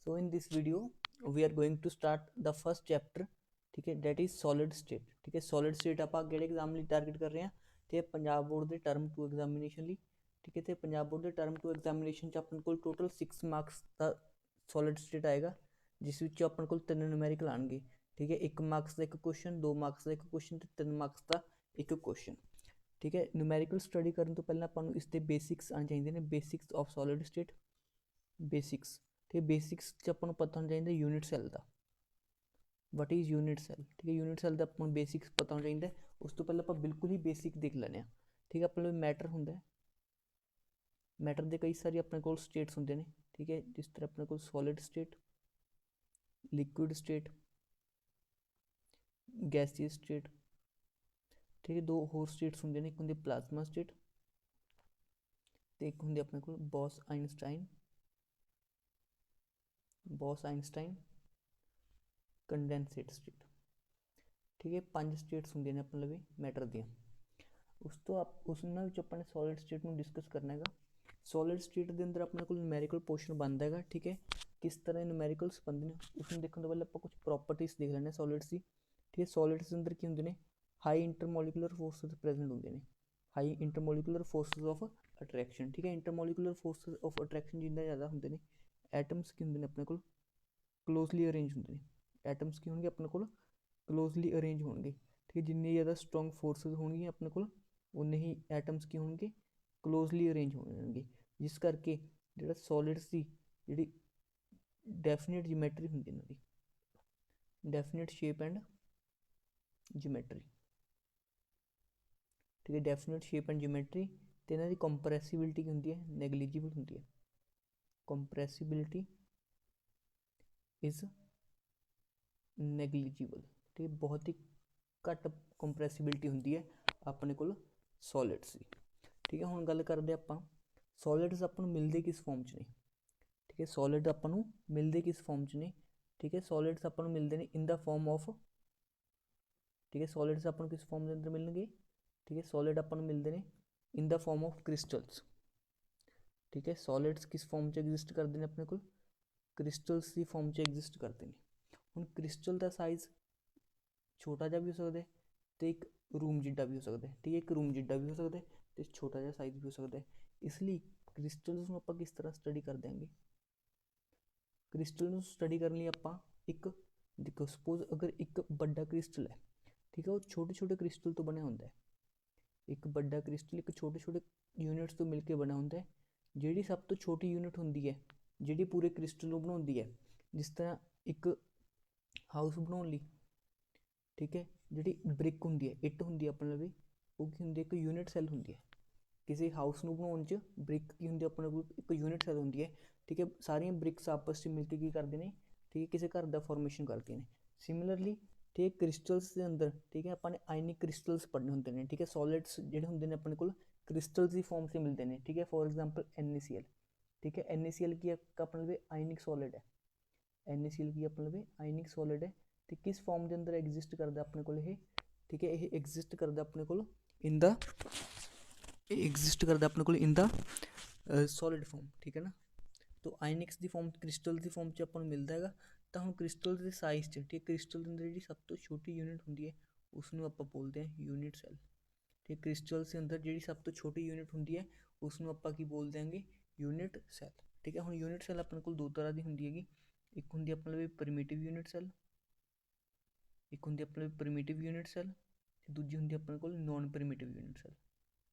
So in this video we are going to start the first chapter, ठीक है, that is solid state। ठीक है, solid state ਆਪਾਂ ਕਿਹੜੇ ਐਗਜ਼ਾਮ ਲਈ ਟਾਰਗੇਟ ਕਰ ਰਹੇ ਹਾਂ ਤੇ ਪੰਜਾਬ ਬੋਰਡ ਦੇ ਟਰਮ 2 ਐਗਜ਼ਾਮੀਨੇਸ਼ਨ ਲਈ। ਠੀਕ ਹੈ, ਤੇ ਪੰਜਾਬ ਬੋਰਡ ਦੇ ਟਰਮ 2 ਐਗਜ਼ਾਮੀਨੇਸ਼ਨ 'ਚ ਆਪਣੇ ਕੋਲ ਟੋਟਲ 6 ਮਾਰਕਸ ਦਾ solid state ਆਏਗਾ, ਜਿਸ ਵਿੱਚ ਆਪਣੇ ਕੋਲ 3 ਨੂਮੈਰੀਕਲ ਆਣਗੇ। ਠੀਕ ਹੈ, 1 ਮਾਰਕਸ ਦਾ ਇੱਕ ਕੁਐਸਚਨ, 2 ਮਾਰਕਸ ਦਾ ਇੱਕ ਕੁਐਸਚਨ ਤੇ 3 ਮਾਰਕਸ ਦਾ ਇੱਕ ਕੁਐਸਚਨ। ਠੀਕ ਹੈ, ਨੂਮੈਰੀਕਲ ਸਟੱਡੀ ਕਰਨ ਤੋਂ ਪਹਿਲਾਂ ਆਪਾਂ ਨੂੰ ਇਸ ਦੇ ਬੇਸਿਕਸ ਆਉਣੇ ਚਾਹੀਦੇ ਨੇ, basics of solid state, basics. ਤੇ ਬੇਸਿਕਸ 'ਚ ਆਪਾਂ ਨੂੰ ਪਤਾ ਹੋਣਾ ਚਾਹੀਦਾ unit cell the, what is unit cell. ਠੀਕ ਹੈ, ਯੂਨਿਟ ਸੈੱਲ ਦਾ ਆਪਾਂ ਨੂੰ ਬੇਸਿਕਸ ਪਤਾ ਹੋਣਾ ਚਾਹੀਦਾ। ਉਸ ਤੋਂ ਪਹਿਲਾਂ ਆਪਾਂ ਬਿਲਕੁਲ ਹੀ ਬੇਸਿਕ ਦੇਖ ਲੈਂਦੇ ਹਾਂ। ਠੀਕ ਹੈ, ਆਪਣੇ ਕੋਲ ਮੈਟਰ ਹੁੰਦਾ, ਮੈਟਰ ਦੇ ਕਈ ਸਾਰੀ ਆਪਣੇ ਕੋਲ ਸਟੇਟਸ ਹੁੰਦੇ ਨੇ। ਠੀਕ ਹੈ, ਜਿਸ ਤਰ੍ਹਾਂ ਆਪਣੇ ਕੋਲ solid state, liquid state, gaseous state. ਠੀਕ ਹੈ, ਦੋ ਹੋਰ ਸਟੇਟਸ ਹੁੰਦੇ ਨੇ, ਇੱਕ ਹੁੰਦੀ ਪਲਾਜ਼ਮਾ ਸਟੇਟ ਤੇ ਇੱਕ ਹੁੰਦੀ ਆਪਣੇ ਕੋਲ ਬੋਸ-ਆਈਨਸਟਾਈਨ ਕੰਡੈਂਸੇਟ ਸਟੇਟ। ਠੀਕ ਹੈ, 5 ਸਟੇਟਸ ਹੁੰਦੀਆਂ ਨੇ ਆਪਣੇ ਲਵੇ ਮੈਟਰ ਦੀਆਂ। ਉਹਨਾਂ ਵਿੱਚ ਆਪਾਂ ਨੇ ਸੋਲਿਡ ਸਟੇਟ ਨੂੰ ਡਿਸਕਸ ਕਰਨਾ ਹੈਗਾ। ਸੋਲਿਡ ਸਟੇਟ ਦੇ ਅੰਦਰ ਆਪਣੇ ਕੋਲ ਨੂਮੈਰੀਕਲ ਪੋਰਸ਼ਨ ਬਣਦਾ ਹੈਗਾ। ਠੀਕ ਹੈ, ਕਿਸ ਤਰ੍ਹਾਂ ਨੂਮੈਰੀਕਲਸ ਬਣਦੇ ਨੇ ਉਸਨੂੰ ਦੇਖਣ ਤੋਂ ਪਹਿਲਾਂ ਆਪਾਂ ਕੁਝ ਪ੍ਰੋਪਰਟੀਜ਼ ਦੇਖ ਲੈਂਦੇ ਹਾਂ ਸੋਲਿਡਸ ਦੀ। ਠੀਕ ਹੈ, ਸੋਲਿਡਸ ਦੇ ਅੰਦਰ ਕੀ ਹੁੰਦੇ ਨੇ, ਹਾਈ ਇੰਟਰਮੋਲੀਕੂਲਰ ਫੋਰਸਿਸ ਪ੍ਰੈਜ਼ੈਂਟ ਹੁੰਦੇ ਨੇ, high intermolecular forces of attraction. ਠੀਕ ਹੈ, ਇੰਟਰਮੋਲੀਕੂਲਰ ਫੋਰਸਿਸ ਆਫ ਅਟਰੈਕਸ਼ਨ ਜਿੰਨਾ ਜ਼ਿਆਦਾ ਹੁੰਦੇ ਨੇ, ਐਟਮਸ ਕੀ ਹੁੰਦੇ ਨੇ ਆਪਣੇ ਕੋਲ ਕਲੋਜ਼ਲੀ ਅਰੇਂਜ ਹੁੰਦੇ ਨੇ। ਐਟਮਸ ਕੀ ਹੋਣਗੇ ਆਪਣੇ ਕੋਲ ਕਲੋਜ਼ਲੀ ਅਰੇਂਜ ਹੋਣਗੇ। ਠੀਕ ਹੈ, ਜਿੰਨੀ ਜ਼ਿਆਦਾ ਸਟਰੋਂਗ ਫੋਰਸਿਸ ਹੋਣਗੀਆਂ ਆਪਣੇ ਕੋਲ ਉਨੇ ਹੀ ਐਟਮਸ ਕੀ ਹੋਣਗੇ ਕਲੋਜ਼ਲੀ ਅਰੇਂਜ ਹੋਣਗੇ, ਜਿਸ ਕਰਕੇ ਜਿਹੜਾ ਸੋਲਿਡਸ ਦੀ ਜਿਹੜੀ ਡੈਫੀਨਿਟ ਜਿਓਮੈਟਰੀ ਹੁੰਦੀ ਇਹਨਾਂ ਦੀ, ਡੈਫੀਨਿਟ ਸ਼ੇਪ ਐਂਡ ਜਿਓਮੈਟਰੀ। ਠੀਕ ਹੈ, ਡੈਫੀਨਿਟ ਸ਼ੇਪ ਐਂਡ ਜਿਓਮੈਟਰੀ ਤੇ ਇਹਨਾਂ ਦੀ ਕੰਪਰੈਸਿਬਿਲਿਟੀ ਕੀ ਹੁੰਦੀ ਹੈ, ਨੈਗਲੀਜੀਬਲ ਹੁੰਦੀ ਹੈ। ਕੰਪਰੈਸਿਬਿਲਿਟੀ ਇਜ਼ ਨੈਗਲੀਜੀਬਲ। ਠੀਕ ਹੈ, ਬਹੁਤ ਹੀ ਘੱਟ ਕੰਪਰੈਸਿਬਿਲਿਟੀ ਹੁੰਦੀ ਹੈ ਆਪਣੇ ਕੋਲ ਸੋਲਿਡਸ ਦੀ। ਠੀਕ ਹੈ, ਹੁਣ ਗੱਲ ਕਰਦੇ ਆਪਾਂ ਸੋਲਿਡਸ ਆਪਾਂ ਨੂੰ ਮਿਲਦੇ ਕਿਸ ਫਾਰਮ 'ਚ ਨੇ। ਠੀਕ ਹੈ, ਸੋਲਿਡ ਆਪਾਂ ਨੂੰ ਮਿਲਦੇ ਕਿਸ ਫਾਰਮ 'ਚ ਨੇ। ਠੀਕ ਹੈ, ਸੋਲਿਡਸ ਆਪਾਂ ਨੂੰ ਮਿਲਦੇ ਨੇ ਇਨ ਦਾ ਫਾਰਮ ਆਫ, ਠੀਕ ਹੈ, ਸੋਲਿਡਸ ਆਪਾਂ ਨੂੰ ਕਿਸ ਫਾਰਮ ਦੇ ਅੰਦਰ ਮਿਲਣਗੇ। ਠੀਕ ਹੈ, ਸੋਲਿਡ ਆਪਾਂ ਨੂੰ ਮਿਲਦੇ ਨੇ ਇਨ ਦਾ ਫਾਰਮ ਆਫ ਕ੍ਰਿਸਟਲਸ। ਠੀਕ ਹੈ, ਸੋਲਿਡਸ ਕਿਸ ਫਾਰਮ 'ਚ ਐਗਜ਼ਿਸਟ ਕਰਦੇ ਨੇ ਆਪਣੇ ਕੋਲ, ਕ੍ਰਿਸਟਲਸ ਦੀ ਫਾਰਮ 'ਚ ਐਗਜ਼ਿਸਟ ਕਰਦੇ ਨੇ। ਹੁਣ ਕ੍ਰਿਸਟਲ ਦਾ ਸਾਈਜ਼ ਛੋਟਾ ਜਿਹਾ ਵੀ ਹੋ ਸਕਦਾ ਤੇ ਇੱਕ ਰੂਮ ਜਿੱਡਾ ਵੀ ਹੋ ਸਕਦਾ। ਠੀਕ ਹੈ, ਇੱਕ ਰੂਮ ਜਿੱਡਾ ਵੀ ਹੋ ਸਕਦਾ ਤੇ ਛੋਟਾ ਜਿਹਾ ਸਾਈਜ਼ ਵੀ ਹੋ ਸਕਦਾ। ਇਸ ਲਈ ਕ੍ਰਿਸਟਲਸ ਨੂੰ ਆਪਾਂ ਕਿਸ ਤਰ੍ਹਾਂ ਸਟੱਡੀ ਕਰ ਦਿਆਂਗੇ। ਕ੍ਰਿਸਟਲ ਨੂੰ ਸਟੱਡੀ ਕਰਨ ਲਈ ਆਪਾਂ ਇੱਕ ਦੇਖੋ, ਸਪੋਜ਼ ਅਗਰ ਇੱਕ ਵੱਡਾ ਕ੍ਰਿਸਟਲ ਹੈ, ਠੀਕ ਹੈ, ਉਹ ਛੋਟੇ ਛੋਟੇ ਕ੍ਰਿਸਟਲ ਤੋਂ ਬਣਿਆ ਹੁੰਦਾ ਹੈ। ਇੱਕ ਵੱਡਾ ਕ੍ਰਿਸਟਲ ਇੱਕ ਛੋਟੇ ਛੋਟੇ ਯੂਨਿਟਸ ਤੋਂ ਮਿਲ ਕੇ ਬਣਿਆ ਹੁੰਦਾ ਹੈ। ਜਿਹੜੀ ਸਭ ਤੋਂ ਛੋਟੀ ਯੂਨਿਟ ਹੁੰਦੀ ਹੈ ਜਿਹੜੀ ਪੂਰੇ ਕ੍ਰਿਸਟਲ ਨੂੰ ਬਣਾਉਂਦੀ ਹੈ, ਜਿਸ ਤਰ੍ਹਾਂ ਇੱਕ ਹਾਊਸ ਬਣਾਉਣ ਲਈ, ਠੀਕ ਹੈ, ਜਿਹੜੀ ਬ੍ਰਿਕ ਹੁੰਦੀ ਹੈ, ਇੱਟ ਹੁੰਦੀ ਹੈ ਆਪਣੇ ਲਈ, ਉਹ ਕੀ ਹੁੰਦੀ ਹੈ, ਇੱਕ ਯੂਨਿਟ ਸੈੱਲ ਹੁੰਦੀ ਹੈ। ਕਿਸੇ ਹਾਊਸ ਨੂੰ ਬਣਾਉਣ 'ਚ ਬ੍ਰਿਕ ਕੀ ਹੁੰਦੀ ਆਪਣੇ ਕੋਲ, ਇੱਕ ਯੂਨਿਟ ਸੈੱਲ ਹੁੰਦੀ ਹੈ। ਠੀਕ ਹੈ, ਸਾਰੀਆਂ ਬ੍ਰਿਕਸ ਆਪਸ 'ਚ ਮਿਲ ਕੇ ਕੀ ਕਰਦੇ ਨੇ, ਠੀਕ ਹੈ, ਕਿਸੇ ਘਰ ਦਾ ਫਾਰਮੇਸ਼ਨ ਕਰਦੀਆਂ ਨੇ। ਸਿਮਿਲਰਲੀ ਠੀਕ ਹੈ, ਕ੍ਰਿਸਟਲਸ ਦੇ ਅੰਦਰ, ਠੀਕ ਹੈ, ਆਪਾਂ ਨੇ ਆਇਨਿਕ ਕ੍ਰਿਸਟਲਸ ਪੜ੍ਹਨੇ ਹੁੰਦੇ ਨੇ। ਠੀਕ ਹੈ, ਸੋਲਿਡਸ ਜਿਹੜੇ ਹੁੰਦੇ ਨੇ ਆਪਣੇ ਕੋਲ ਕ੍ਰਿਸਟਲਸ ਦੀ ਫਾਰਮ 'ਚ ਮਿਲਦੇ ਨੇ। ਠੀਕ ਹੈ, ਫੋਰ ਐਗਜ਼ਾਮਪਲ NaCl। ਠੀਕ ਹੈ, NaCl ਕੀ ਆਪਣੇ ਲਈ ਆਇਨਿਕ ਸੋਲਿਡ ਹੈ। NaCl ਕੀ ਆਪਣੇ ਲਈ ਆਇਨਿਕ ਸੋਲਿਡ ਹੈ ਤੇ ਕਿਸ ਫਾਰਮ ਦੇ ਅੰਦਰ ਐਗਜ਼ਿਸਟ ਕਰਦਾ ਆਪਣੇ ਕੋਲ ਇਹ। ਠੀਕ ਹੈ, ਇਹ ਐਗਜ਼ਿਸਟ ਕਰਦਾ ਆਪਣੇ ਕੋਲ ਇਨ ਦਾ, ਐਗਜ਼ਿਸਟ ਕਰਦਾ ਆਪਣੇ ਕੋਲ ਇਨ ਦਾ ਸੋਲਿਡ ਫਾਰਮ। ਠੀਕ ਹੈ ਨਾ, ਤੋ ਆਇਨਿਕਸ ਦੀ ਫਾਰਮ, ਕ੍ਰਿਸਟਲ ਦੀ ਫਾਰਮ 'ਚ ਆਪਾਂ ਨੂੰ ਮਿਲਦਾ ਹੈਗਾ। ਤਾਂ ਹੁਣ ਕ੍ਰਿਸਟਲ ਦੇ ਸਾਈਜ਼ 'ਚ, ਠੀਕ ਹੈ, ਕ੍ਰਿਸਟਲ ਦੇ ਅੰਦਰ ਜਿਹੜੀ ਸਭ ਤੋਂ ਛੋਟੀ ਯੂਨਿਟ ਹੁੰਦੀ ਹੈ ਉਸ ਨੂੰ ਆਪਾਂ ਬੋਲਦੇ ਹਾਂ ਯੂਨਿਟ ਸੈੱਲ। ਠੀਕ ਹੈ, ਕ੍ਰਿਸਟਲਸ ਦੇ ਅੰਦਰ ਜਿਹੜੀ ਸਭ ਤੋਂ ਛੋਟੀ ਯੂਨਿਟ ਹੁੰਦੀ ਹੈ ਉਸ ਨੂੰ ਆਪਾਂ ਕੀ ਬੋਲ ਦਿਆਂਗੇ, ਯੂਨਿਟ ਸੈੱਲ। ਠੀਕ ਹੈ, ਹੁਣ ਯੂਨਿਟ ਸੈੱਲ ਆਪਣੇ ਕੋਲ ਦੋ ਤਰ੍ਹਾਂ ਦੀ ਹੁੰਦੀ ਹੈਗੀ। ਇੱਕ ਹੁੰਦੀ ਆਪਣੇ ਲਈ ਪ੍ਰਿਮਿਟਿਵ ਯੂਨਿਟ ਸੈੱਲ, ਇੱਕ ਹੁੰਦੀ ਆਪਣੇ ਲਈ ਪ੍ਰਿਮਿਟਿਵ ਯੂਨਿਟ ਸੈੱਲ ਤੇ ਦੂਜੀ ਹੁੰਦੀ ਆਪਣੇ ਕੋਲ ਨੋਨ ਪ੍ਰਿਮਿਟਿਵ ਯੂਨਿਟ ਸੈੱਲ।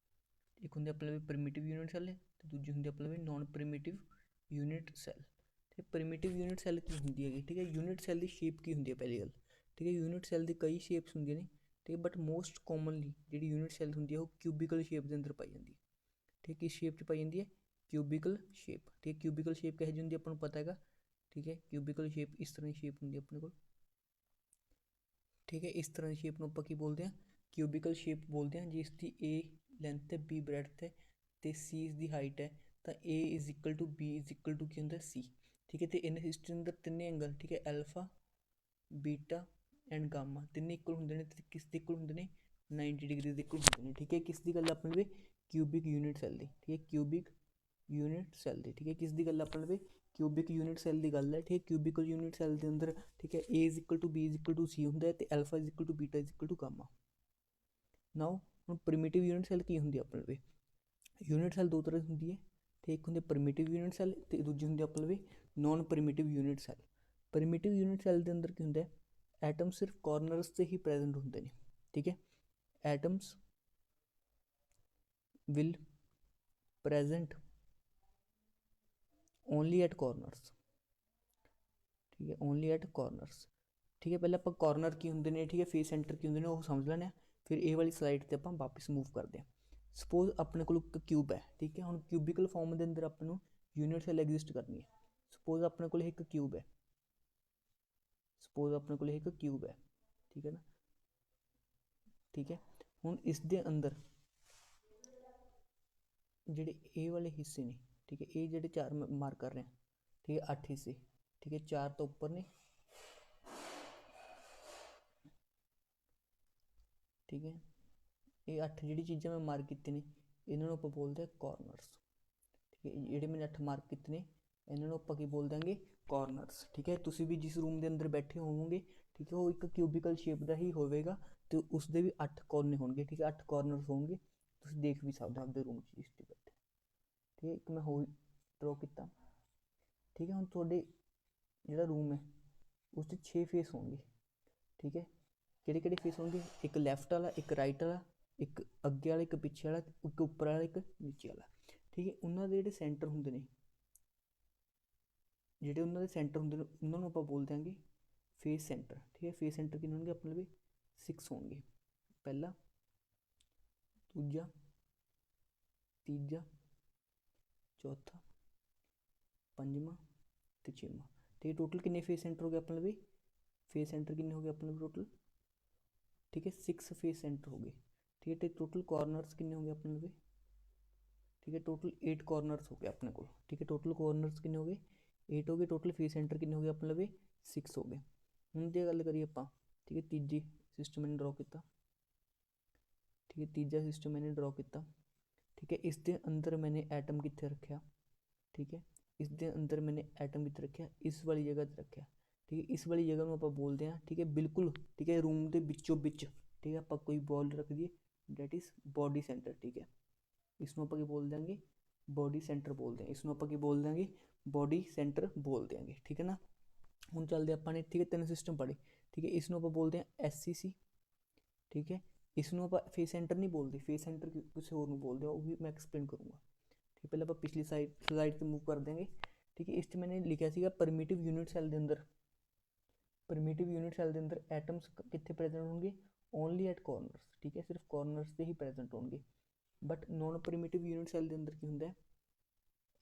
ਇੱਕ ਹੁੰਦੀ ਆਪਣੇ ਲਈ ਪ੍ਰਿਮਿਟਿਵ ਯੂਨਿਟ ਸੈੱਲ ਤੇ ਦੂਜੀ ਹੁੰਦੀ ਆਪਣੇ ਲਈ ਨੋਨ ਪ੍ਰਿਮਿਟਿਵ ਯੂਨਿਟ ਸੈੱਲ। ਤੇ ਪ੍ਰਿਮਿਟਿਵ ਯੂਨਿਟ ਸੈੱਲ ਕੀ ਹੁੰਦੀ ਹੈਗੀ, ਠੀਕ ਹੈ, ਯੂਨਿਟ ਸੈੱਲ ਦੀ ਸ਼ੇਪ ਕੀ ਹੁੰਦੀ ਹੈ ਪਹਿਲੀ ਗੱਲ। ਠੀਕ ਹੈ, ਯੂਨਿਟ ਸੈੱਲ ਦੀ ਕਈ ਸ਼ੇਪਸ ਹੁੰਦੀਆਂ ਨੇ, ਠੀਕ ਹੈ, ਬਟ ਮੋਸਟ ਕਾਮਨਲੀ ਜਿਹੜੀ ਯੂਨਿਟ ਸੈੱਲ ਹੁੰਦੀ ਹੈ ਉਹ ਕਿਊਬਿਕਲ ਸ਼ੇਪ ਦੇ ਅੰਦਰ ਪਾਈ ਜਾਂਦੀ ਹੈ। ਠੀਕ ਹੈ, ਕਿਸ ਸ਼ੇਪ 'ਚ ਪਾਈ ਜਾਂਦੀ ਹੈ, ਕਿਊਬਿਕਲ ਸ਼ੇਪ। ਠੀਕ ਹੈ, ਕਿਊਬਿਕਲ ਸ਼ੇਪ ਕਿਹੋ ਜਿਹੀ ਹੁੰਦੀ ਆਪਾਂ ਨੂੰ ਪਤਾ ਹੈਗਾ। ਠੀਕ ਹੈ, ਕਿਊਬਿਕਲ ਸ਼ੇਪ ਇਸ ਤਰ੍ਹਾਂ ਦੀ ਸ਼ੇਪ ਹੁੰਦੀ ਹੈ ਆਪਣੇ ਕੋਲ। ਠੀਕ ਹੈ, ਇਸ ਤਰ੍ਹਾਂ ਦੀ ਸ਼ੇਪ ਨੂੰ ਆਪਾਂ ਕੀ ਬੋਲਦੇ ਹਾਂ, ਕਿਊਬਿਕਲ ਸ਼ੇਪ ਬੋਲਦੇ ਹਾਂ। ਜਿਸ ਦੀ A ਲੈਂਥ ਹੈ, B ਬ੍ਰੈਡਥ ਹੈ ਤੇ C ਇਸ ਦੀ ਹਾਈਟ ਹੈ, ਤਾਂ A is equal to B is equal to ਕੀ ਹੁੰਦਾ, C। ਠੀਕ ਹੈ, ਤੇ ਇਹਨਾਂ ਹਿਸਟਰੀ ਅੰਦਰ ਤਿੰਨੇ ਐਂਗਲ, ਠੀਕ ਹੈ, ਐਲਫਾ, ਬੀਟਾ ਐਂਡ ਗਾਮਾ, ਤਿੰਨੇ ਇਕੁਅਲ ਹੁੰਦੇ ਨੇ। ਤੇ ਕਿਸ ਦੇ ਇਕੁਅਲ ਹੁੰਦੇ ਨੇ, 90 ਡਿਗਰੀ ਦੇ ਇਕੁਅਲ ਹੁੰਦੇ ਨੇ। ਠੀਕ ਹੈ, ਕਿਸ ਦੀ ਗੱਲ ਆਪਣੇ ਲਈ, ਕਿਊਬਿਕ ਯੂਨਿਟ ਸੈੱਲ ਦੀ। ਠੀਕ ਹੈ, ਕਿਊਬਿਕ ਯੂਨਿਟ ਸੈੱਲ ਦੀ। ਠੀਕ ਹੈ, ਕਿਸ ਦੀ ਗੱਲ ਆਪਣੇ ਲਈ, क्यूबिक यूनिट सैल की गल है, ठीक है। क्यूबिकल यूनिट सैल के अंदर, ठीक है, A is equal to B is equal to C होंगे, तो alpha is equal to beta is equal to gamma. Now हम प्रिमिटिव यूनिट सैल की होंगी अपने लवे, यूनिट सैल दो तरह की होंगी है, तो एक होंगे प्रिमिटिव यूनिट सैल, तो दूजी होंगी अपने लवे non primitive unit cell. Primitive unit cell के अंदर की होंगे एटम सिर्फ कॉर्नरस से ही प्रेजेंट होंगे ने, ठीक है। Atoms will present only at corners, ठीक है, ओनली एट कॉर्नरस, ठीक है। पहले आप कॉर्नर की होंगे ने, ठीक है, फेस सेंटर की होंगे ने, वो समझ लेने, फिर ये वाली स्लाइड पर आप वापस मूव करते हैं। सपोज अपने को क्यूब है, ठीक है, हम क्यूबिकल फॉर्म के अंदर अपनों यूनिट सैल एग्जिस्ट करनी है। सपोज अपने को एक क्यूब है, सपोज अपने को एक क्यूब है, ठीक है ना, ठीक है। हुण इस दे अंदर जिहड़े ए वाले हिस्से ने, ठीक है, ये जिहड़े चार मार्क कर रहे हैं, ठीक है, 8 हिस्से, ठीक है, 4 तो ऊपर ने, ठीक है, ये 8 जिहड़ी चीज़ां मैं मार्क कीती ने, इन्हां नूं आपां बोलदे आ कॉर्नरस, ठीक है। जिहड़े मैंने 8 मार्क कीते ने, इन्हां नूं आपां की बोल देंगे कॉर्नरस, ठीक है। तुसीं भी जिस रूम के अंदर बैठे होवोगे, ठीक है, वो एक क्यूबिकल शेप का ही होवेगा, तो उसके भी 8 कोने होंगे, ठीक है, 8 कॉर्नरस होंगे, तुसीं देख भी सकते हो अपने रूम च जिस बैठे, ठीक है। एक मैं होर ड्रॉ किया, ठीक है। हुण तुहाडे जिहड़ा रूम है उस 6 फेस होंगे, ठीक है। किहड़े किहड़े फेस होंगे, एक लैफ्ट वाला, एक राइट वाला, एक अगे वाला, एक पिछे वाला, एक उपर वाला, एक नीचे वाला, ठीक है। उन्होंने जिहड़े सेंटर होंगे ने, जिहड़े उन्होंने सेंटर होंगे उन्होंने आपां बोल देंगे फेस सेंटर, ठीक है। फेस सेंटर किन्ने होंगे अपने लिए 6 होंगे, पहला, दूजा, तीजा, चौथा, पंजवां ते छेवां, ठीक है। टोटल किन्ने फेस सेंटर हो गए अपने लिए, फेस सेंटर किन्ने हो गए अपने लिए टोटल, ठीक है, 6 फेस सेंटर हो गए, ठीक है। तो टोटल कॉर्नरस किन्ने हो गए अपने लिए, ठीक है, टोटल 8 कॉर्नरस हो गए अपने को, ठीक है। टोटल कॉर्नरस किन्ने हो गए 8 हो गए, टोटल फेस सेंटर किन्ने हो गए अपने लिए 6 हो गए। हुण जे गल करिए आपां, ठीक है, तीजी सिस्टम मैंने ड्रॉ किया, ठीक है, तीजा सिस्टम मैंने ड्रॉ किया, ठीक है। इस दे अंदर मैंने एटम कित्थे रखा, ठीक है, इस दे अंदर मैंने एटम कित्थे रखा, इस वाली जगह ते रखा, ठीक है। इस वाली जगह में आपां बोलते हैं, ठीक है, बिल्कुल, ठीक है, रूम के बिचों बिच, ठीक है, आपां कोई बॉल रख दिए, डैट इज बॉडी सेंटर, ठीक है। इसनों आपां की बोल देंगे बॉडी सेंटर बोल देंगे, इसनों आपां की बोल देंगे बॉडी सेंटर बोल देंगे, ठीक है ना। हुण चलदे आपां ने, ठीक है, 3 सिस्टम पढ़े, ठीक है। इसनों आपां बोलते हैं SCC, ठीक है। इसनों आपां फेस सेंटर नहीं बोलते, फेस सेंटर किसी होर नूं बोलते हैं, वो भी मैं एक्सप्लेन करूँगा, ठीक है। पहले आप पिछली स्लाइड पर मूव कर देंगे, ठीक है। इस मैंने लिखा सीगा परमिटिव यूनिट सैल के अंदर, परमिटिव यूनिट सैल के अंदर एटम्स कितने प्रेजेंट होंगे, ओनली एट कॉर्नरस, ठीक है, सिर्फ कॉर्नरस से ही प्रेजेंट होंगे। But non primitive unit cell के अंदर की होंगे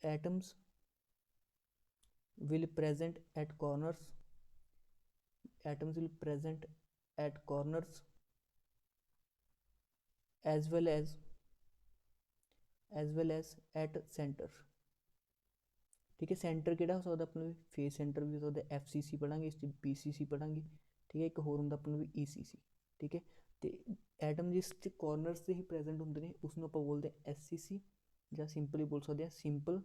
atoms will present at corners, atoms will present at corners as well as at center, ठीक है। सेंटर किहड़ा हो सकता अपने फेस सेंटर भी हो सकता, FCC पढ़ांगे, इस BCC पढ़ांगे, ठीक है। एक होर हुंदा अपने ECC, ठीक है। तो एटम जिस कॉर्नर से ही प्रेजेंट होंगे ने उसनूं आपां बोलते हैं SCC, या सिंपली बोल सकते हैं सिंपल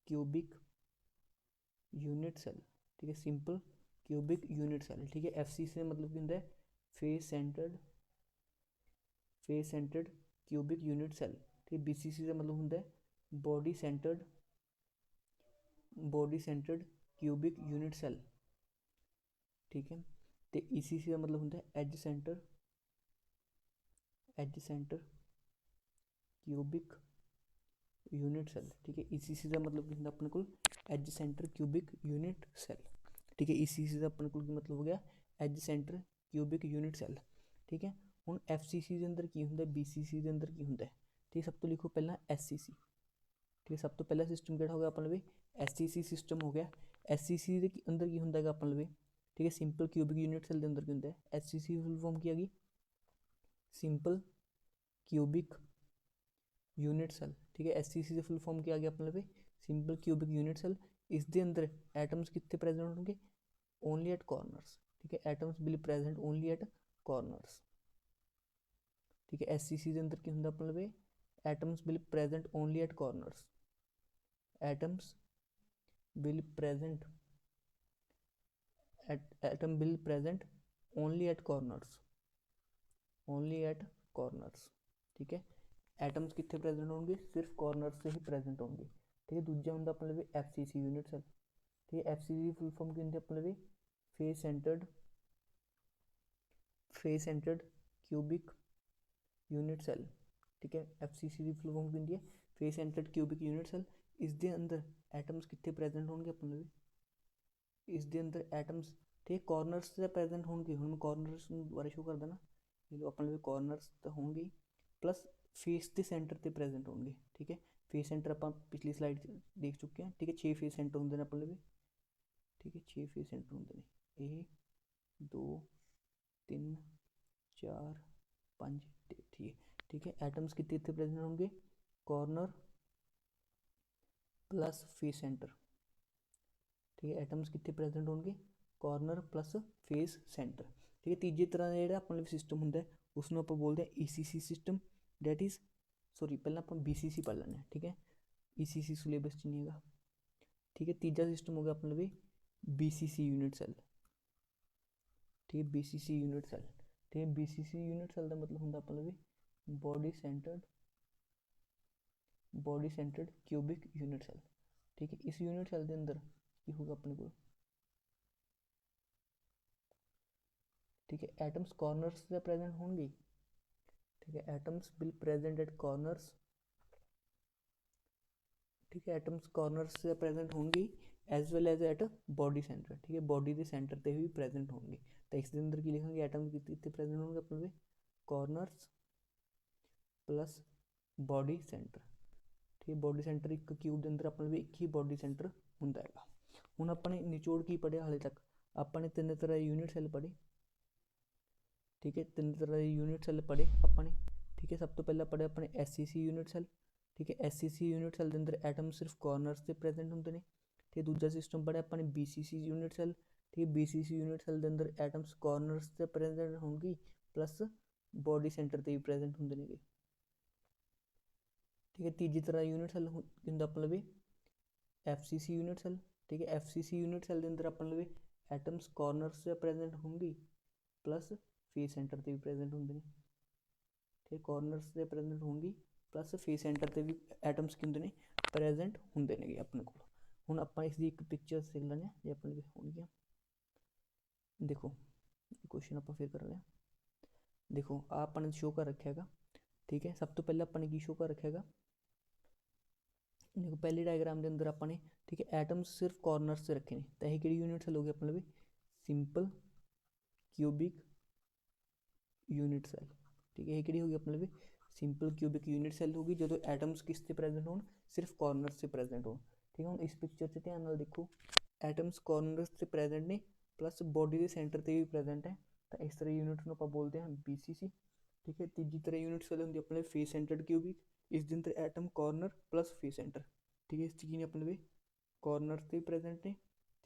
क्यूबिक यूनिट सैल, ठीक है, सिंपल क्यूबिक यूनिट सैल, ठीक है। FCC मतलब की होंदा face centred cubic unit cell, ठीक है। BCC का मतलब होंदा body centred cubic unit cell, ठीक है। तो ECC का मतलब होंदा edge centre cubic unit cell, ठीक है। ECC का मतलब होंदा अपने को edge centre cubic unit cell, ठीक है। ECC का अपने को मतलब हो गया edge centre cubic unit cell, ठीक है। हुण FCC के अंदर की होंदा, BCC के अंदर की होंदा, ठीक है। सब तो लिखो पहला SCC, ठीक है। सब तो पहला सिस्टम किहड़ा हो गया अपने लिए SCC सिस्टम हो गया। SCC के अंदर की होंदा है अपने लिए, ठीक है, सिंपल क्यूबिक यूनिट सैल के अंदर की होंदा है SCC फुल फॉर्म की आ गई सिंपल क्यूबिक यूनिट सैल, ठीक है। SCC से फुल फॉर्म क्या आ गया अपने लिए सिंपल क्यूबिक यूनिट सैल। इस दे अंदर एटम्स कितने प्रेजेंट होंगे ओनली एट कॉर्नरस, ठीक है। Atoms will present only at corners, ठीक है। SCC के अंदर की होंदा अपने लिए atoms will present only at corners, atoms will present atom will present only at corners, only at corners, ठीक है। एटम्स कितने प्रेजेंट होंगे, सिर्फ कॉर्नर से ही प्रेजेंट होंगे, ठीक है। दूजा होंगे अपने लिए एफसीसी यूनिट सेल, ठीक है। एफसीसी फुल फॉर्म की होंगी अपने लिए face centred cubic unit cell, ठीक है। एफसीसी की फुल फॉर्म की होंगी face centred cubic unit cell. इस दे अंदर एटम्स कितने प्रेजेंट होंगे अपने लिए, इस दे अंदर एटम्स, ठीक है, कॉर्नर्स से प्रेजेंट होंगे। हम मैं कॉर्नर्स बारे शो कर देना, ये जो अपने लिए कॉर्नर्स तो होंगे प्लस फेस के सेंटर से प्रेजेंट होंगे, ठीक है। फेस सेंटर अपन पिछली स्लाइड देख चुके हैं, ठीक है। 6 फेस सेंटर होंगे अपने लिए, ठीक है। 6 फेस सेंटर होंगे, 1 2 3 4 5 ठीक है, ठीक है। एटम्स कितने कितने प्रेजेंट होंगे, कॉर्नर प्लस फेस सेंटर, ठीक है। एटम्स कितने प्रेजेंट होंगे, कॉर्नर प्लस फेस सेंटर, ठीक है। तीजे तरह का जो अपने सिस्टम होंगे उसमें आप बोलते हैं ECC system, that is sorry पहले आप बीसीसी पढ़ लेना, ठीक है। ईसीसी सिलेबस च नहीं है, ठीक है। तीजा सिस्टम हो गया अपने भी बीसीसी यूनिट सेल, ठीक है। बीसीसी यूनिट सेल, ठीक है। बीसीसी यूनिट सेल का मतलब होंगे अपने भी body centred cubic unit cell, ठीक है। इस यूनिट सेल के अंदर की होगा अपने को, ठीक है, एटम्स कॉर्नर्स से प्रेजेंट होंगे, ठीक है। Atoms will present at corners, ठीक है। एटम्स कॉर्नर्स से प्रेजेंट होंगी as well as at body centre, ठीक है। बॉडी के सेंटर पे भी प्रेजेंट होंगे। तो इसके अंदर की लिखेंगे एटम कितने प्रेजेंट होंगे अपने कॉर्नर्स प्लस बॉडी सेंटर, ठीक है। बॉडी सेंटर एक क्यूब के अंदर अपने एक ही बॉडी सेंटर होंगे है। हुण अपने निचोड़ की पढ़िया हाले तक, अपने 3 तरह यूनिट सैल पढ़े, ठीक है। 3 तरह यूनिट सैल पढ़े अपने, ठीक है। सब तो पहला पढ़े अपने एससीसी यूनिट सैल, ठीक है। एससीसी यूनिट सैल के अंदर एटम सिर्फ कॉर्नर्स से प्रेजेंट होंगे ने, ठीक है। दूजा सिस्टम पढ़े अपने बीसीसी यूनिट सैल, ठीक है। बीसीसी यूनिट सैल के अंदर एटम्स कॉर्नर्स से प्रेजेंट होंगी प्लस बॉडी सेंटर से भी प्रेजेंट होंगे ने, ठीक है। तीजी तरह यूनिट सैल होंगे अपने भी एफसीसी यूनिट सैल, ठीक है। एफसीसी यूनिट सैल के अंदर अपने भी एटम्स कॉर्नर्स से प्रेजेंट होंगी प्लस फेस सेंटर से भी प्रेजेंट होंगे ने, ठीक है। कॉर्नर्स से प्रेजेंट होंगी प्लस फेस सेंटर से भी एटम्स की होंगे ने प्रेजेंट होंगे ने अपने को। हुण आपां इसकी एक पिक्चर देख लैंदे जे अपने होणगियां, देखो क्वेश्चन आप फिर कर रहे हैं, देखो आपने शो कर रखा है, ठीक है। सब तो पहले अपने की शो कर रखा है, देखो पहली डायग्राम के अंदर अपने, ठीक है, एटम्स सिर्फ कॉर्नर से रखे हैं। तो यह कि यूनिट सेल हो गया अपने भी सिंपल क्यूबिक यूनिट सेल, ठीक है। यह कि होगी अपने भी सिंपल क्यूबिक यूनिट सेल होगी जो एटम्स किस प्रेजेंट हो, सिर्फ कॉर्नर से प्रेजेंट हो, ठीक है। हम इस पिक्चर से ध्यान नाल देखो एटम्स कॉर्नर से प्रेजेंट ने प्लस बॉडी के सेंटर से भी प्रेजेंट है। तो इस तरह यूनिट को आप बोलते हैं बीसीसी, ठीक है। तीजी तरह यूनिट सेल होंगी अपने फेस सेंटर्ड क्यूबिक, इस दिन अंदर atom corner plus face centre, ठीक है। इस चीज़ ने अपने भी कॉर्नर से भी प्रेजेंट ने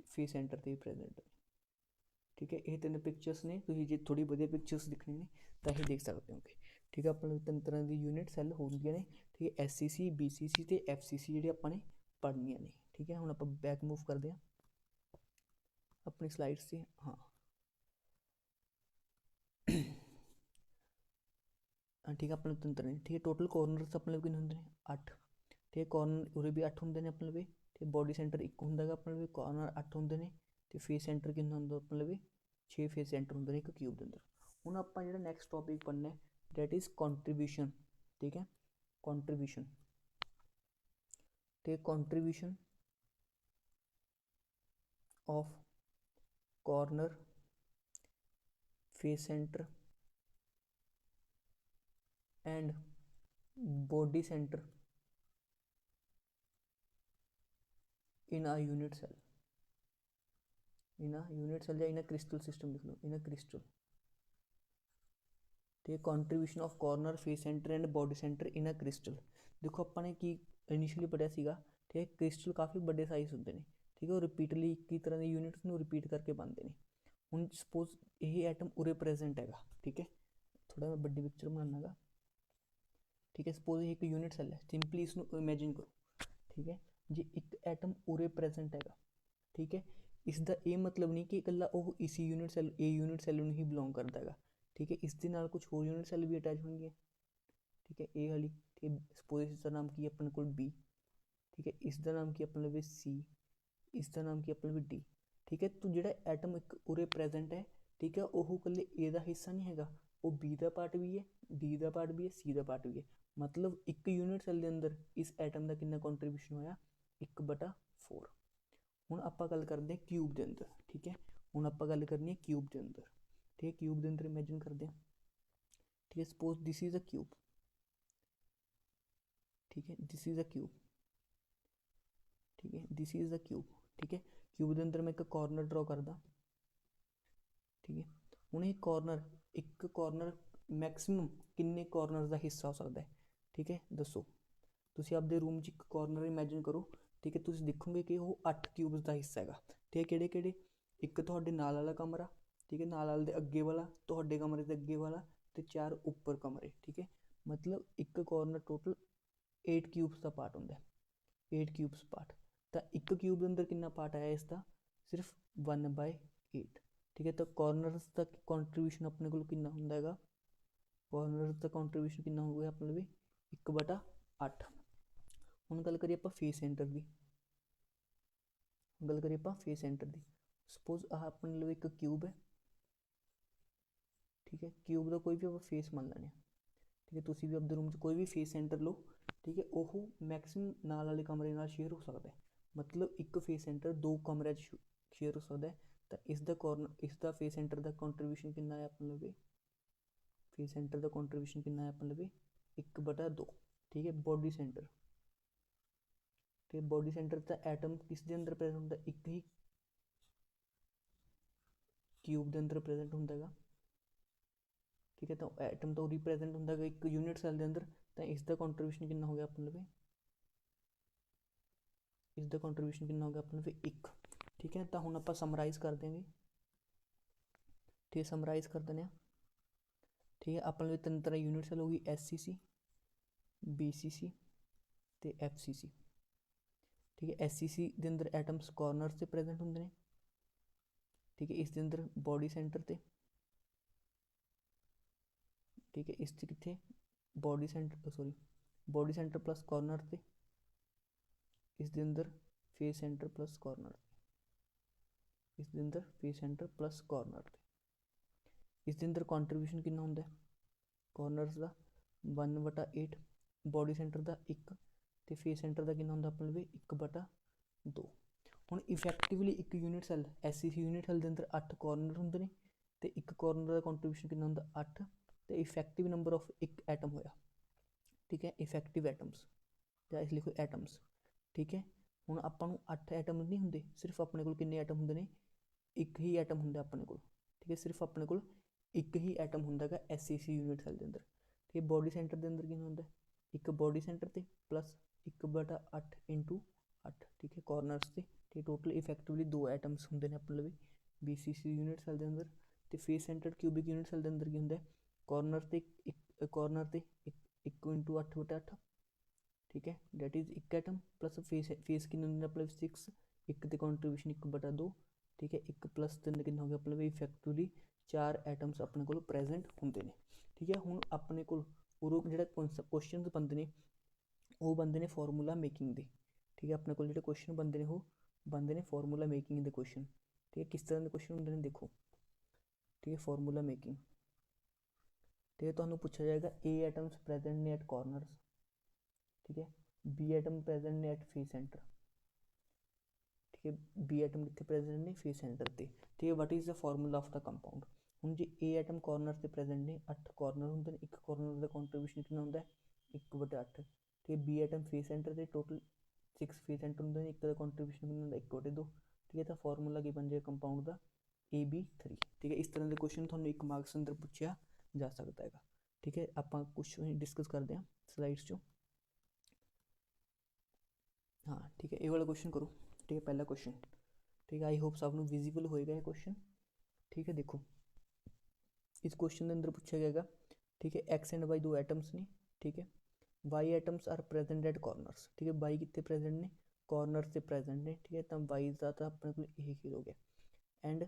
फेस सेंटर से भी प्रेजेंट है, ठीक है। ये 3 पिक्चर्स ने तुम जो थोड़ी बढ़िया पिक्चर्स दिखनी ने तो ही देख सकते हो, ठीक है। अपने 3 तरह की यूनिट सैल होंगे ने, ठीक है। एससीसी बीसीसी तो एफसीसी जी अपने पढ़निया ने, ठीक है। हम आप बैक मूव करते हैं अपनी स्लाइड से, हाँ ठीक है। अपने 3 तरह, ठीक है। टोटल कॉर्नर्स अपने कितने होंगे 8, ठीक है। कॉर्नर उरे भी 8 होंगे ने अपने भी, ठीक है। बॉडी सेंटर 1 होंगे अपने भी, कॉर्नर 8 होंगे ने, तो फेस सेंटर कितना होंगे अपने भी 6 फेस सेंटर होंगे एक क्यूब के अंदर। हुण आपां जिहड़ा नैक्सट टॉपिक पढ़ना है डैट इज़ कॉन्ट्रीब्यूशन, ठीक है। कॉन्ट्रीब्यूशन, ठीक है। Contribution of corner face centre and body centre in a unit cell, in a unit cell या इन अ क्रिस्टल सिस्टम लिख लो, इन अ क्रिस्टल, ठीक है। Contribution of corner face centre and body centre in a crystal, देखो अपने की initially पढ़िया सीगा, ठीक है। क्रिस्टल काफ़ी बड़े साइज होंगे ने, ठीक है। और रिपीटली एक ही तरह के यूनिट्स में रिपीट करके बनते हैं। हुण सपोज यही एटम उरे प्रेजेंट है, ठीक है। थोड़ा मैं बड़ी पिक्चर बनाना गा, ठीक है। सपोज एक यूनिट सेल है, सिंपली इसको इमेजिन करो, ठीक है। जे एक एटम उरे प्रेजेंट हैगा, ठीक है, इसका ये मतलब नहीं कि इकल्ला वो इसी unit cell a unit cell ਨੂੰ ही बिलोंग करता है, ठीक है, इसके नाल कुछ होर यूनिट सैल भी अटैच होंगे, ठीक है, ए वाली, ठीक है, सपोज इसका नाम की अपने को बी, ठीक है, इसका नाम की अपने लवे सी, इसका नाम की अपने लवे डी, ठीक है, तो जो एटम एक उरे प्रेजेंट है, ठीक है, वो कल्ले ए का हिस्सा नहीं है, वो बी का पार्ट भी है, डी का पार्ट भी है, सी का पार्ट भी है, मतलब एक यूनिट सैल के अंदर इस एटम का कितना कॉन्ट्रीब्यूशन होया 1/4। हुण आपां गल करते हैं क्यूब के अंदर, ठीक है, हुण आपां गल करनी है क्यूब के अंदर, ठीक है, क्यूब के अंदर इमेजिन करते हैं, ठीक है, suppose this is a cube, ठीक है, दिस इज अ क्यूब, ठीक है, दिस इज अ क्यूब, ठीक है, क्यूब के अंदर मैं एक कॉर्नर ड्रॉ करदा, ठीक है, हुण ये कॉर्नर एक कॉर्नर मैक्सिमम किन्ने कॉर्नर का हिस्सा हो सकता है, ठीक है, दसो तुसीं आपदे रूम 'च एक कॉर्नर इमेजिन करो, ठीक है, तुसीं देखोगे कि वो 8 क्यूब्स का हिस्सा है, ठीक है, किहड़े किहड़े, एक तुहाडे नाल वाला कमरा, ठीक है, नाल वाले दे अगे वाला, तुहाडे कमरे दे अगे वाला, ते 4 उपर कमरे, ठीक है, मतलब एक कॉर्नर टोटल 8 क्यूब्स का पार्ट होंदा है, 8 क्यूब्स पार्ट, तो एक क्यूब के अंदर कितना पार्ट आया इसका, सिर्फ 1/8, ठीक है, तो कॉर्नरस का कॉन्ट्रीब्यूशन अपने को कितना होंदा हैगा, कॉर्नरस का कॉन्ट्रीब्यूशन कितना हो गया अपने 1/8। हुण गल करिए आपां फेस सेंटर की, गल करिए आपां फेस सेंटर की, सपोज आह अपने लिए एक क्यूब है, ठीक है, क्यूब का कोई भी आप फेस मान लैने, ठीक है, तुसीं भी अपने रूम 'च कोई भी फेस सेंटर लो, ठीक है, वो मैक्सिमम नाल वाले कमरे नाल शेयर हो सकता है, मतलब एक फेस सेंटर 2 कमरे शेयर हो सकता है, तो इसका कॉर्नर इसका फेस सेंटर का कॉन्ट्रीब्यूशन कितना है अपने लिए, फेस सेंटर का कॉन्ट्रीब्यूशन कितना है अपने लिए 1/2, ठीक है, बॉडी सेंटर, ठीक है, बॉडी सेंटर का एटम किस दे अंदर प्रेजेंट होंदा, एक ही क्यूब के अंदर प्रेजेंट होंदा है, ठीक है, तो एटम तो रिप्रेजेंट होंदा है एक यूनिट सैल के अंदर, तो इसका कॉन्ट्रीब्यूशन कितना हो गया अपने लिए, इसका कॉन्ट्रीब्यूशन कितना हो गया अपने लिए 1, ठीक है, तो हुण आपां समराइज कर देंगे, ठीक है, समराइज कर देने, ठीक है, अपने लिए 3 तरह यूनिट सैल होगी SCC, BCC ते FCC, ठीक है, SCC के अंदर एटम्स कॉर्नर से प्रेजेंट होंगे ने, ठीक है, इसके अंदर बॉडी सेंटर ते, ठीक है, इस कितने body centre sorry body centre plus corner ते, इसके अंदर फेस सेंटर प्लस कॉर्नर, इसके अंदर फेस सेंटर प्लस कॉर्नर, इसके अंदर कॉन्ट्रीब्यूशन कितना होंदा है कॉर्नरस का 1/8, बॉडी सेंटर का 1 ते फेस सेंटर का कितना होंदा अपने लिए 1/2। हुण इफैक्टिवली एक unit cell SCC unit cell के अंदर 8 कॉर्नर होंदे ने, ते एक कॉर्नर का कॉन्ट्रीब्यूशन कितना होंदा 8, तो इफैक्टिव नंबर ऑफ एक एटम होया, ठीक है, इफैक्टिव एटम्स या इस लिखो एटम्स, ठीक है, हुण आपां नूं 8 एटम नहीं होंदे, सिर्फ अपने कोल किन्ने एटम होंदे ने, एक ही एटम होंदा अपने कोल, ठीक है, सिर्फ अपने कोल एक ही एटम होंदा है SCC यूनिट सैल के अंदर, ठीक है, बॉडी सेंटर के अंदर कितना होंदा है एक बॉडी सेंटर ते प्लस 1/8 × 8, ठीक है, कॉर्नरस ते, ठीक, टोटल इफैक्टिवली 2 एटम्स होंदे ने अपने लिए BCC यूनिट सैल के अंदर, तो face centre cubic unit cell के अंदर की होंदा है कॉर्नर ते कॉर्नर ते 1 × 8/8, ठीक है, डेट इज एक एटम प्लस फेस किन्ने होंदे अपने 6, एक ते कॉन्ट्रीब्यूशन 1/2, ठीक है, 1 + 3 कितना हो गया अपने इफैक्टिवली 4 एटम्स अपने को प्रेजेंट होंदे ने, ठीक है, हुण अपने को उरो जिहड़ा क्वेश्चन बनते ने वो बनते ने फॉर्मूला मेकिंग दे, ठीक है, अपने को जिहड़े क्वेश्चन बनते ने वो बनते ने फॉर्मूला मेकिंग दे क्वेश्चन, ठीक है, किस तरह के क्वेश्चन होंदे ने देखो, ठीक है, फॉर्मूला मेकिंग, ठीक है, तुहानूं पूछा जाएगा ए एटम्स प्रेजेंट ने एट कॉर्नर्स, ठीक है, बी एटम प्रेजेंट ने एट फेस सेंटर, ठीक है, बी एटम कितने प्रेजेंट ने फेस सेंटर ते, ठीक है, what is the formula of the compound, हुण जे ए एटम कॉर्नर से प्रेजेंट ने 8 कॉर्नर होंदे ने, एक कॉर्नर का कॉन्ट्रीब्यूशन कितना होंदा है 1/8, ठीक है, बी एटम फेस सेंटर से टोटल 6 फेस सेंटर होंदे ने, एक का कॉन्ट्रीब्यूशन कितना होंदा 1/2, ठीक है, तो फॉर्मूला की बन जाए कंपाउंड का AB3, ठीक है, इस तरह के क्वेश्चन थोड़ा एक मार्क्स अंदर पूछा जा सकता है, ठीक है, आप कुछ डिस्कस करते हैं स्लाइड्स चो, हाँ, ठीक है, ये वाला क्वेश्चन करो, ठीक है, पहला क्वेश्चन, ठीक है, आई होप सबनों विजिबल होएगा ये क्वेश्चन, ठीक है, देखो इस क्वेश्चन के अंदर पूछा गया, ठीक है, X एंड Y 2 एटम्स ने, ठीक है, Y atoms are present at corners, ठीक है, Y कितने प्रेजेंट ने कॉर्नर से प्रेजेंट ने, ठीक है, तो वाई का तो अपने को यही चीज़ हो गया। And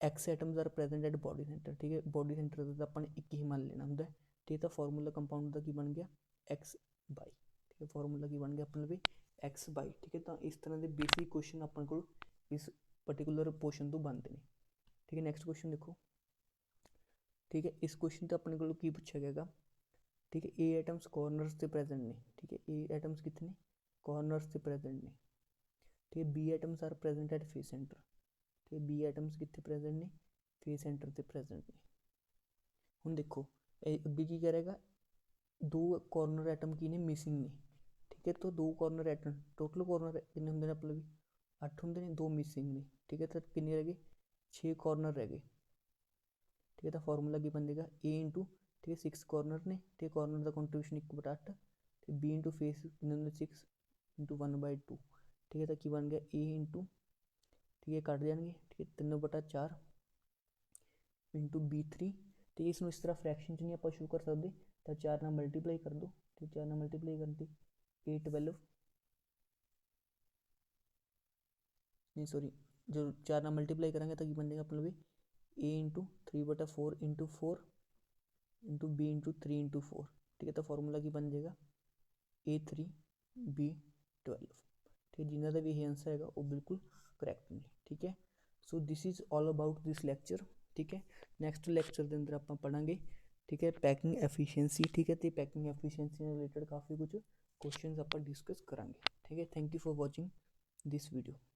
X atoms are present at body centre, ठीक है, बॉडी सेंटर का अपन एक ही मान लेना होंगे, ठीक है। तो फॉर्मूला कंपाउंड का की बन गया एक्स बाई, ठीक है, फॉर्मूला की बन गया अपने भी एक्स बाई, ठीक है। तो इस तरह के बेसिक क्वेश्चन अपन को इस पर्टिकुलर पोर्शन तो बनते हैं, ठीक है। नैक्सट क्वेश्चन देखो, ठीक है, इस क्वेश्चन तो अपने को की पूछा गया, ठीक है, ए एटम्स कॉर्नर्स से प्रेजेंट ने, ठीक है, ए एटम्स कितने कॉर्नर्स से प्रेजेंट ने, ठीक है। B atoms are present at face centre, ठीक है, बी एटम्स कितने प्रेजेंट ने फेस सेंटर से प्रेजेंट ने। हम देखो अगे की करेगा, दो कॉर्नर एटम की ने मिसिंग ने, ठीक है। तो दो कॉर्नर एटम टोटल कॉर्नर कितने होंगे ने अपने भी 8 होंगे ने, दो मिसिंग ने, ठीक है। तो कितने रह गए 6 कॉर्नर रह गए, ठीक है। तो फॉर्मूला की बन जाएगा ए इंटू, ठीक है, 6 कॉर्नर ने, ठीक है, कॉर्नर का कंट्रीब्यूशन 1/8, ठीक, बी इंटू फेस कितने 6 इंटू 1/2, ठीक है। तो की बन गया ए इंटू, ठीक है, कट जाएंगे, ठीक है, 3/4 इंटू B3, ठीक है। इसमें इस तरह फ्रैक्शन च नहीं आप शो कर सकते, तो 4 ਨਾਲ मल्टीप्लाई कर दो, ठीक, 4 ਨਾਲ मल्टीप्लाई करती 8/12 नहीं सॉरी, जो 4 ਨਾਲ मल्टीप्लाई करेंगे तो बन जाएगा अपना भी A into 3/4 into 4 into B into 3 into 4, ठीक है। तो फॉर्मूला की बन जाएगा A3B12, ठीक है। जिन्हों का भी यही आंसर है वो बिल्कुल करैक्ट नहीं, ठीक है। So this is all about this lecture, ठीक है। नैक्सट लैक्चर के अंदर आप पढ़ांगे, ठीक है, पैकिंग एफिशिएंसी, ठीक है। तो पैकिंग एफिशिएंसी रिलेटेड काफ़ी कुछ क्वेश्चन आप डिस्कस करांगे, ठीक है। Thank you for watching this video.